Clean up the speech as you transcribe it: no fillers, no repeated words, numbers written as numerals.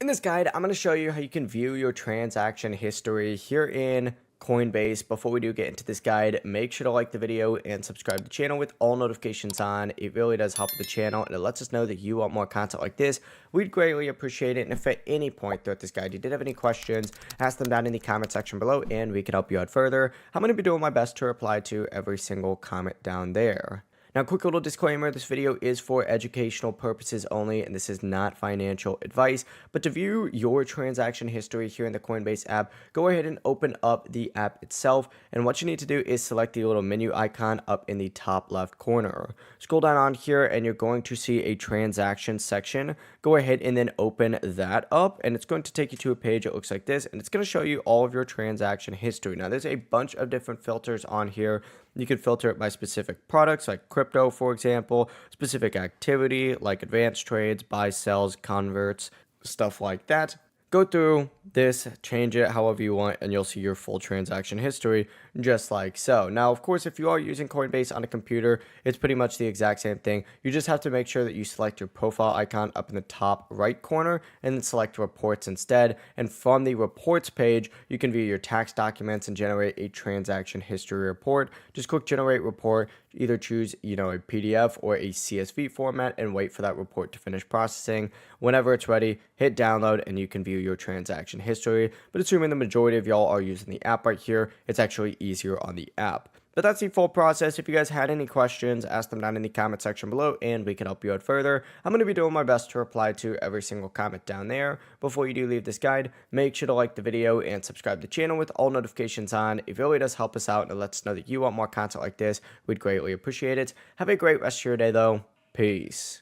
In this guide, I'm going to show you how you can view your transaction history here in Coinbase. Before we do get into this guide, make sure to like the video and subscribe to the channel with all notifications on. It really does help the channel and it lets us know that you want more content like this. We'd greatly appreciate it. And if at any point throughout this guide you did have any questions, ask them down in the comment section below and we can help you out further. I'm going to be doing my best to reply to every single comment down there. Now, quick little disclaimer, this video is for educational purposes only, and this is not financial advice. But to view your transaction history here in the Coinbase app, go ahead and open up the app itself. And what you need to do is select the little menu icon up in the top left corner. Scroll down on here, and you're going to see a transaction section. Go ahead and then open that up, and it's going to take you to a page that looks like this, and it's going to show you all of your transaction history. Now, there's a bunch of different filters on here. You can filter it by specific products like crypto, for example, specific activity like advanced trades, buy, sells, converts, stuff like that. Go through this, change it however you want, and you'll see your full transaction history just like so. Now, of course, if you are using Coinbase on a computer, it's pretty much the exact same thing. You just have to make sure that you select your profile icon up in the top right corner and then select reports instead. And from the reports page, you can view your tax documents and generate a transaction history report. Just click generate report, either choose, a PDF or a CSV format and wait for that report to finish processing. Whenever it's ready, hit download and you can view your transaction history. But assuming the majority of y'all are using the app right here, it's actually easier on the app. But that's the full process. If you guys had any questions, ask them down in the comment section below and we can help you out further. I'm going to be doing my best to reply to every single comment down there. Before you do leave this guide, make sure to like the video and subscribe to the channel with all notifications on. It really does help us out and it lets us know that you want more content like this. We'd greatly appreciate it. Have a great rest of your day though. Peace.